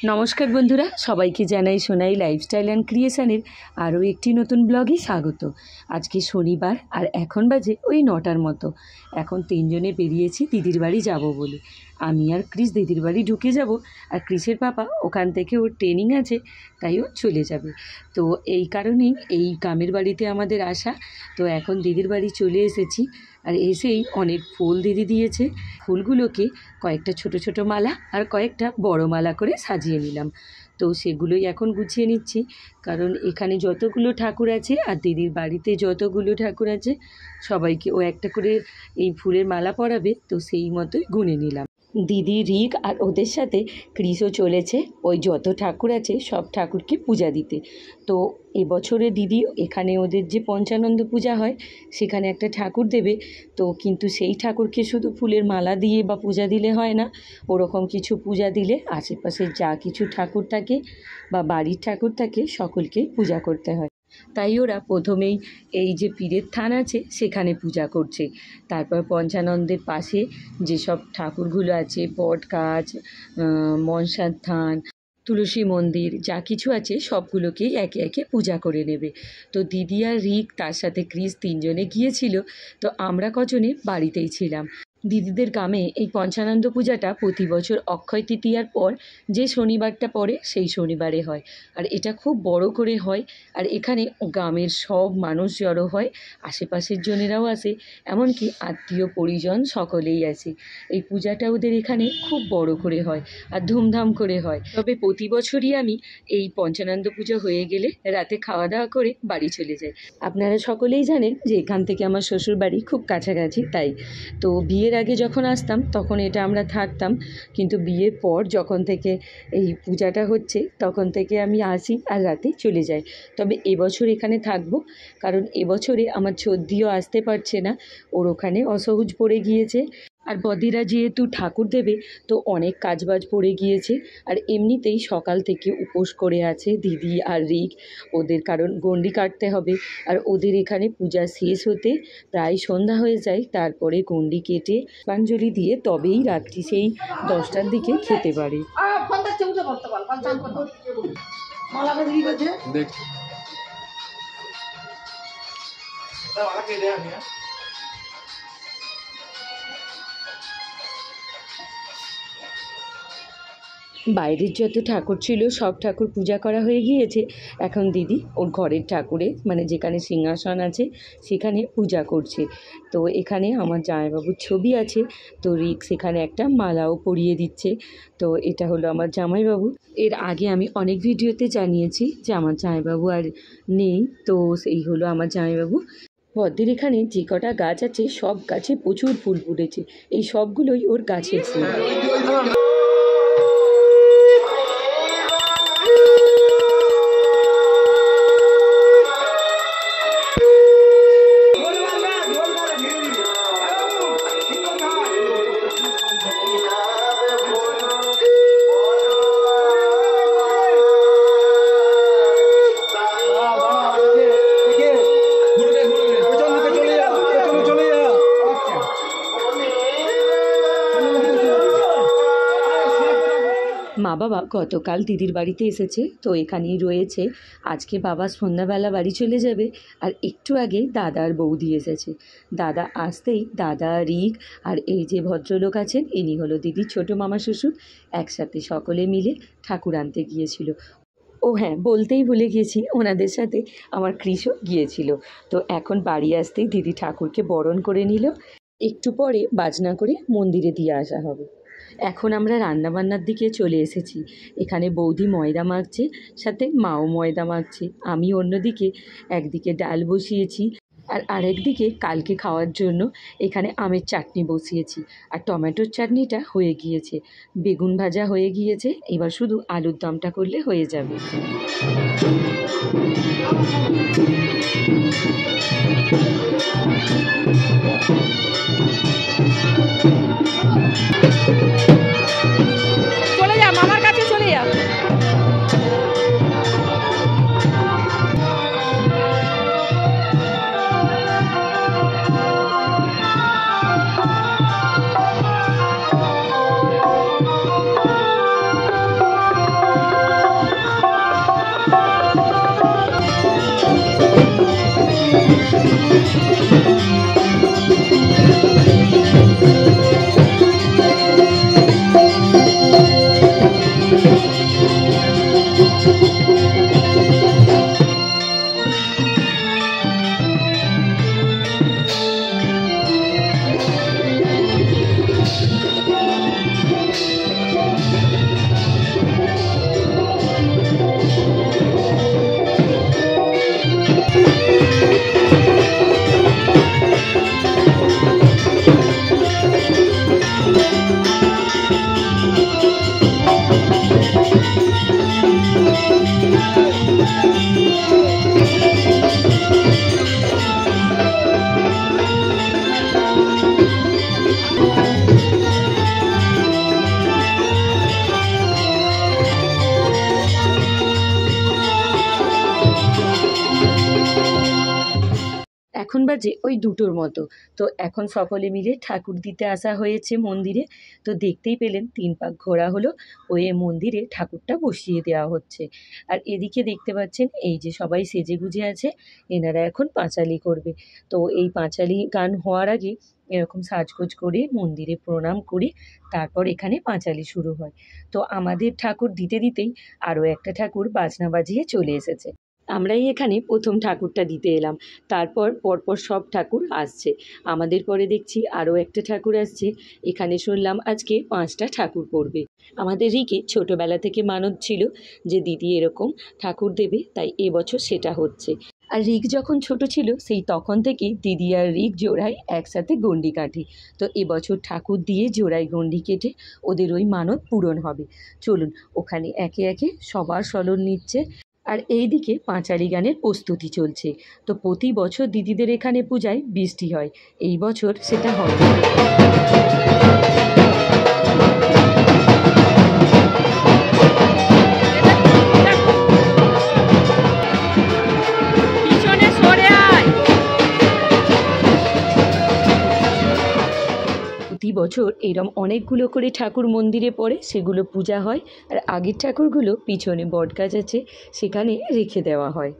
নমস্কার বন্ধুরা, সবাইকে জানাই সোনাই লাইফস্টাইল অ্যান্ড ক্রিয়েশনের আরও একটি নতুন ব্লগে স্বাগত। আজকে শনিবার আর এখন বাজে ওই 9টার মতো। এখন তিনজনে বেরিয়েছি দিদির বাড়ি যাব বলে। আমি আর ক্রিস দিদির বাড়ি ঢুকে যাব, আর ক্রিসের পাপা ওখান থেকে ওর ট্রেনিং আছে, তাই ও চলে যাবে। তো এই কারণেই এই গ্রামের বাড়িতে আমাদের আসা। তো এখন দিদির বাড়ি চলে এসেছি, আর এসেই অনেক ফুল দিদি দিয়েছে। ফুলগুলোকে কয়েকটা ছোট ছোট মালা আর কয়েকটা বড় মালা করে সাজিয়ে নিলাম। তো সেগুলোই এখন গুছিয়ে নিচ্ছি, কারণ এখানে যতগুলো ঠাকুর আছে আর দিদির বাড়িতে যতগুলো ঠাকুর আছে সবাইকে ও একটা করে এই ফুলের মালা পরাবে, তো সেই মতোই গুনে নিলাম। দিদি, রিক আর ওদের সাথে ক্রিসও চলেছে ওই যত ঠাকুর আছে সব ঠাকুরকে পূজা দিতে। তো এবছরে দিদি এখানে ওদের যে পঞ্চানন্দ পূজা হয় সেখানে একটা ঠাকুর দেবে। তো কিন্তু সেই ঠাকুরকে শুধু ফুলের মালা দিয়ে বা পূজা দিলে হয় না, ওরকম কিছু পূজা দিলে আশেপাশে যা কিছু ঠাকুর থাকে বা বাড়ির ঠাকুর থাকে সকলকেই পূজা করতে হয়। তাই ওরা প্রথমেই এই যে পীরের থান আছে সেখানে পূজা করছে। তারপর পঞ্চানন্দের পাশে যেসব ঠাকুরগুলো আছে, বট গাছ, মনসার থান, তুলসী মন্দির, যা কিছু আছে সবগুলোকেই একে একে পূজা করে নেবে। তো দিদি আর রিক তার সাথে ক্রিস তিনজনে গিয়েছিল। তো আমরা কজনে বাড়িতেই ছিলাম। দিদিদের গ্রামে এই পঞ্চানন্দ পূজাটা প্রতি বছর অক্ষয় তৃতীয়ার পর যে শনিবারটা পড়ে সেই শনিবারে হয়, আর এটা খুব বড় করে হয়। আর এখানে গ্রামের সব মানুষ জড়ো হয়, আশেপাশের জনেরাও আসে, এমনকি আত্মীয় পরিজন সকলেই আসে। এই পূজাটা ওদের এখানে খুব বড় করে হয় আর ধুমধাম করে হয়। তবে প্রতি বছরই আমি এই পঞ্চানন্দ পুজো হয়ে গেলে রাতে খাওয়া দাওয়া করে বাড়ি চলে যাই। আপনারা সকলেই জানেন যে এখান থেকে আমার শ্বশুর বাড়ি খুব কাছাকাছি, তাই তো বিয়ের আগে যখন আসতাম তখন এটা আমরা থাকতাম, কিন্তু বিয়ের পর যখন থেকে এই পূজাটা হচ্ছে তখন থেকে আমি আসি আর রাতে চলে যাই। তবে এবছর এখানে থাকবো, কারণ এবছরে আমার ছোদ্দিও আসতে পারছে না, ওর ওখানে অসহজ পড়ে গিয়েছে। আর বদিরা যেহেতু ঠাকুর দেবে তো অনেক কাজবাজ পড়ে গিয়েছে, আর এমনিতেই সকাল থেকে উপোস করে আছে দিদি আর রিক ওদের, কারণ গণ্ডি কাটতে হবে। আর ওদের এখানে পূজা শেষ হতে প্রায় সন্ধ্যা হয়ে যায়, তারপরে গণ্ডি কেটে পুষ্পাঞ্জলি দিয়ে তবেই রাত্রি সেই 10টার দিকে খেতে পারে। বাইরের যত ঠাকুর ছিল সব ঠাকুর পূজা করা হয়ে গিয়েছে। এখন দিদি ওর ঘরের ঠাকুরে, মানে যেখানে সিংহাসন আছে সেখানে পূজা করছে। তো এখানে আমার জামাইবাবুর ছবি আছে, তো রিক সেখানে একটা মালাও পরিয়ে দিচ্ছে। তো এটা হলো আমার জামাইবাবু। এর আগে আমি অনেক ভিডিওতে জানিয়েছি যে আমার জামাইবাবু আর নেই, তো সেই হলো আমার জামাইবাবু। বদ্দির এখানে যে কটা গাছ আছে সব গাছে প্রচুর ফুল ফুটেছে, এই সবগুলোই ওর গাছের ফুল। মা বাবা গতকাল দিদির বাড়িতে এসেছে, তো এখানেই রয়েছে। আজকে বাবা সন্ধ্যাবেলা বাড়ি চলে যাবে। আর একটু আগে দাদা আর বৌদি এসেছে। দাদা আসতেই দাদা, রিক আর এই যে ভদ্রলোক আছেন ইনি হলো দিদির ছোটো মামা শ্বশুর, একসাথে সকলে মিলে ঠাকুর আনতে গিয়েছিল। ও হ্যাঁ, বলতেই ভুলে গিয়েছি, ওনাদের সাথে আমার ক্রিসও গিয়েছিল। তো এখন বাড়ি আসতেই দিদি ঠাকুরকে বরণ করে নিল, একটু পরে বাজনা করে মন্দিরে দিয়ে আসা হবে। এখন আমরা রান্নাবান্নার দিকে চলে এসেছি। এখানে বৌদি ময়দা মাখছে, সাথে মাও ময়দা মাখছে। আমি অন্যদিকে একদিকে ডাল বসিয়েছি, আর আরেকদিকে কালকে খাওয়ার জন্য এখানে আমের চাটনি বসিয়েছি। আর টমেটোর চাটনিটা হয়ে গিয়েছে, বেগুন ভাজা হয়ে গিয়েছে, এবার শুধু আলুর দমটা করলে হয়ে যাবে। চলে যা, মামার কাছে চলে যা। এখন বাজে ওই 2টোর মতো। তো এখন সকলে মিলে ঠাকুর দিতে আসা হয়েছে মন্দিরে। তো দেখতেই পেলেন 3 পাক ঘোরা হলো, হয়ে মন্দিরে ঠাকুরটা বসিয়ে দেওয়া হচ্ছে। আর এদিকে দেখতে পাচ্ছেন এই যে সবাই সেজেগুজে আছে, এনারা এখন পাঁচালি করবে। তো এই পাঁচালি গান হওয়ার আগে এরকম সাজগোজ করে মন্দিরে প্রণাম করে তারপর এখানে পাঁচালি শুরু হয়। তো আমাদের ঠাকুর দিতে দিতেই আরও একটা ঠাকুর বাজনা বাজিয়ে চলে এসেছে। আমরাই এখানে প্রথম ঠাকুরটা দিতে এলাম, তারপর পরপর সব ঠাকুর আসছে। আমাদের পরে দেখছি আরও একটা ঠাকুর আসছে। এখানে শুনলাম আজকে 5টা ঠাকুর পড়বে। আমাদের রিকে ছোটোবেলা থেকে মানত ছিল যে দিদি এরকম ঠাকুর দেবে, তাই এবছর সেটা হচ্ছে। আর রিক যখন ছোট ছিল সেই তখন থেকেই দিদি আর রিক জোড়ায় একসাথে গণ্ডি কাটে। তো এবছর ঠাকুর দিয়ে জোড়ায় গণ্ডি কেটে ওদের ওই মানত পূরণ হবে। চলুন ওখানে একে একে সবার স্মরণ নিচ্ছে। আর এইদিকে পাঁচালি গানের প্রস্তুতি চলছে। তো প্রতি বছর দিদিদের এখানে পূজায় বৃষ্টি হয়, এই বছর সেটা হবে। প্রতি বছর এরম অনেকগুলো করে ঠাকুর মন্দিরে পড়ে, সেগুলো পূজা হয়। আর আগের ঠাকুরগুলো পিছনে বটগাছ আছে সেখানে রেখে দেওয়া হয়।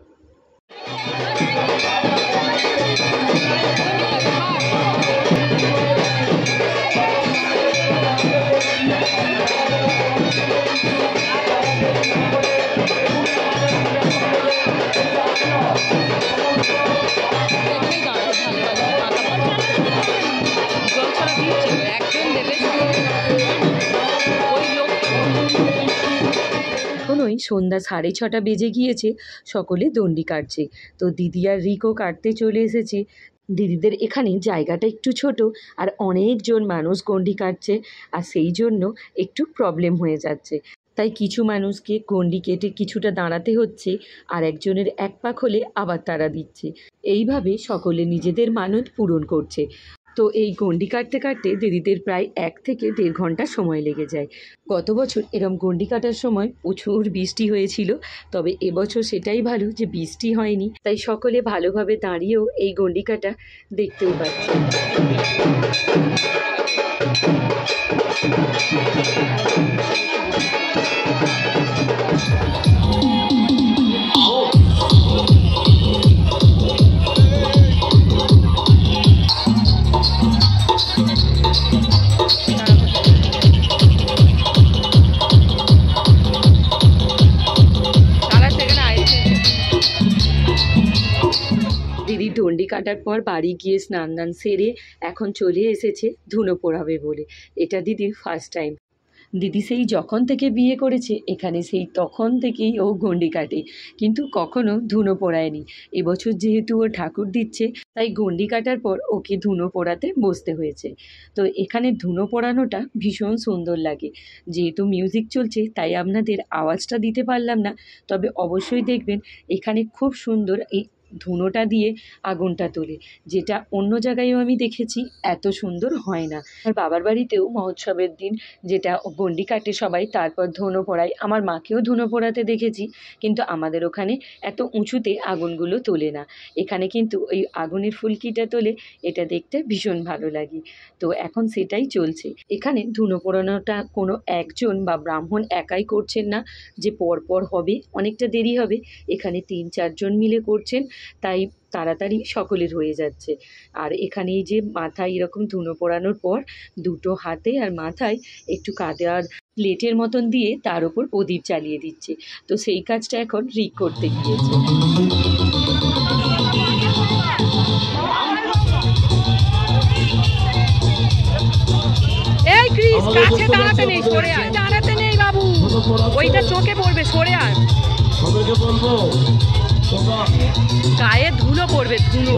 এখনই সন্ধ্যা 6:30 বেজে গিয়েছে, সকলে দণ্ডি কাটছে। তো দিদি আর রিকও কাটতে চলে এসেছে। দিদিদের এখানে জায়গাটা একটু ছোট আর অনেকজন মানুষ গণ্ডি কাটছে, আর সেই জন্য একটু প্রবলেম হয়ে যাচ্ছে। তাই কিছু মানুষকে গণ্ডি কেটে কিছুটা দাঁড়াতে হচ্ছে, আর একজনের এক পাক হলে আবার তারা দিচ্ছে। এইভাবে সকলে নিজেদের মানত পূরণ করছে। তো এই গণ্ডি কাটতে কাটতে দিদিদের প্রায় 1 থেকে 1.5 ঘন্টা সময় লেগে যায়। গত বছর এরম গণ্ডি কাটার সময় প্রচুর বৃষ্টি হয়েছিল, তবে এবছর সেটাই ভালো যে বৃষ্টি হয়নি, তাই সকলে ভালোভাবে দাঁড়িয়েও এই গণ্ডি কাটা দেখতেও পাচ্ছে। দিদি দণ্ডি কাটার পর বাড়ি গিয়ে স্নান দান সেরে এখন চলে এসেছে ধুনো পোড়াবে বলে। এটা দিদির ফার্স্ট টাইম। দিদি সেই যখন থেকে বিয়ে করেছে এখানে সেই তখন থেকেই ও গণ্ডি কাটে, কিন্তু কখনো ধুনো পোড়ায়নি। এবছর যেহেতু ও ঠাকুর দিচ্ছে তাই গণ্ডি কাটার পর ওকে ধুনো পোড়াতে বসতে হয়েছে। তো এখানে ধুনো পোড়ানোটা ভীষণ সুন্দর লাগে। যেহেতু মিউজিক চলছে তাই আপনাদের আওয়াজটা দিতে পারলাম না, তবে অবশ্যই দেখবেন এখানে খুব সুন্দর এই ধুনোটা দিয়ে আগুনটা তোলে, যেটা অন্য জায়গায়ও আমি দেখেছি এত সুন্দর হয় না। আর বাবার বাড়িতেও মহোৎসবের দিন যেটা গণ্ডি কাটে সবাই, তারপর ধুনো পোড়ায়। আমার মাকেও ধুনো পোড়াতে দেখেছি, কিন্তু আমাদের ওখানে এত উঁচুতে আগুনগুলো তোলে না। এখানে কিন্তু ওই আগুনের ফুলকিটা তোলে, এটা দেখতে ভীষণ ভালো লাগে। তো এখন সেটাই চলছে। এখানে ধুনো পোড়ানোটা কোনো একজন বা ব্রাহ্মণ একাই করছেন না যে পরপর হবে, অনেকটা দেরি হবে। এখানে 3-4 জন মিলে করছেন, তাই তাড়াতাড়ি সকলের হয়ে যাচ্ছে। আর এখানে এই যে মাথায় এরকম ধুনো পোড়ানোর পর দুটো হাতে আর মাথায় একটু কাদার প্লেটের মতন দিয়ে তার উপর প্রদীপ জ্বালিয়ে দিচ্ছে। তো সেই কাজটা এখন রিক করতে গিয়েছে। এই ক্রিস, কাছে দাঁড়াতে নেই, সরে আয়। দাঁড়াতে নেই বাবু, ওইটা চোখে পড়বে, সরে আয়। গায়ে ধুলো পড়বে, ধুলো।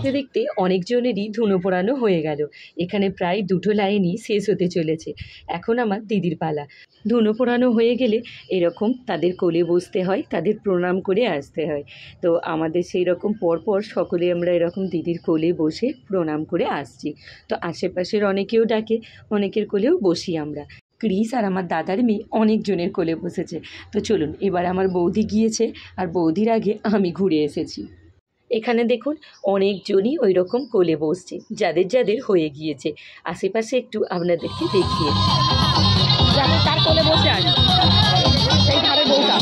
দেখতে দেখতে অনেকজনেরই ধুনো পোড়ানো হয়ে গেল। এখানে প্রায় দুটো লাইনই শেষ হতে চলেছে। এখন আমার দিদির পালা। ধুনো পোড়ানো হয়ে গেলে এরকম তাদের কোলে বসতে হয়, তাদের প্রণাম করে আসতে হয়। তো আমাদের সেই রকম পরপর সকলে আমরা এরকম দিদির কোলে বসে প্রণাম করে আসছি। তো আশেপাশের অনেকেও ডাকে, অনেকের কোলেও বসি আমরা। ক্রিস আর আমার দাদার মেয়ে অনেকজনের কোলে বসেছে। তো চলুন, এবার আমার বৌদি গিয়েছে আর বৌদির আগে আমি ঘুরে এসেছি। এখানে দেখুন অনেকজনই ওই রকম কোলে বসছে, যাদের যাদের হয়ে গিয়েছে। আশেপাশে একটু আপনাদেরকে দেখিয়ে তার কোলে বসে আছে সেই ধারে বউটা।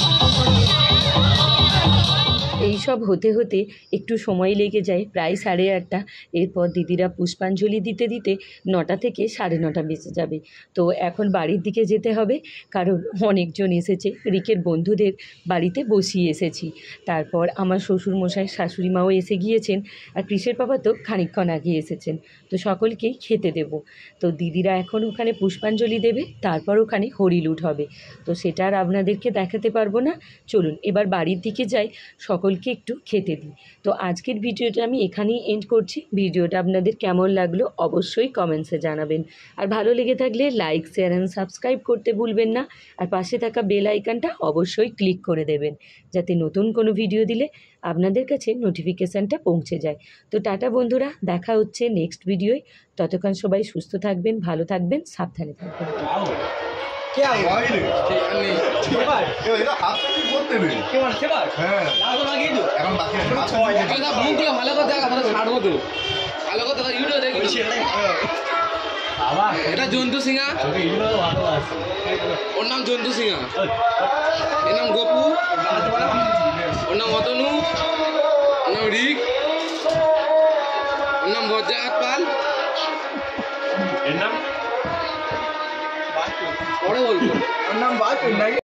এইসব হতে হতে একটু সময় লেগে যায়, প্রায় 8:30। এরপর দিদিরা পুষ্পাঞ্জলি দিতে দিতে 9টা থেকে 9:30 বেজে যাবে। তো এখন বাড়ির দিকে যেতে হবে, কারণ অনেকজন এসেছে। রিকের বন্ধুদের বাড়িতে বসিয়ে এসেছি। তারপর আমার শ্বশুরমশাই শাশুড়ি মাও এসে গিয়েছেন, আর কৃষের বাবা তো খানিকক্ষণ আগে এসেছেন। তো সকলকেই খেতে দেব। তো দিদিরা এখন ওখানে পুষ্পাঞ্জলি দেবে, তারপর ওখানে হরিলুট হবে। তো সেটা আর আপনাদেরকে দেখাতে পারবো না। চলুন এবার বাড়ির দিকে যাই, সকলকে একটু খেতে দিই। তো আজকের ভিডিওটা আমি এখানেই এন্ড করছি। ভিডিওটা আপনাদের কেমন লাগলো অবশ্যই কমেন্টসে জানাবেন। আর ভালো লেগে থাকলে লাইক, শেয়ার অ্যান্ড সাবস্ক্রাইব করতে ভুলবেন না। আর পাশে থাকা বেল আইকনটা অবশ্যই ক্লিক করে দেবেন, যাতে নতুন কোনো ভিডিও দিলে আপনাদের কাছে নোটিফিকেশানটা পৌঁছে যায়। তো টাটা বন্ধুরা, দেখা হচ্ছে নেক্সট ভিডিওয়। ততক্ষণ সবাই সুস্থ থাকবেন, ভালো থাকবেন, সাবধানে থাকবেন। क्या हुआ এটা হাত কি করতে নেই কেমন সেবার হ্যাঁ লাগো না কিন্তু এখন বাকি আছে এটা মুখগুলো ভালো করে দেখা তাহলে ছাড়বো তো ভালো করে দেখা ইউটিউবে দেখি বাবা এটা জন্তু সিংহা ইউটিউবে ভালো আছে ওর নাম জন্তু সিংহা এর নাম গোপু ওর নাম অতনু ওর নাম রিক ওর নাম বজ্জাত পাল এর নাম পরে বলবো ওর নাম বাদ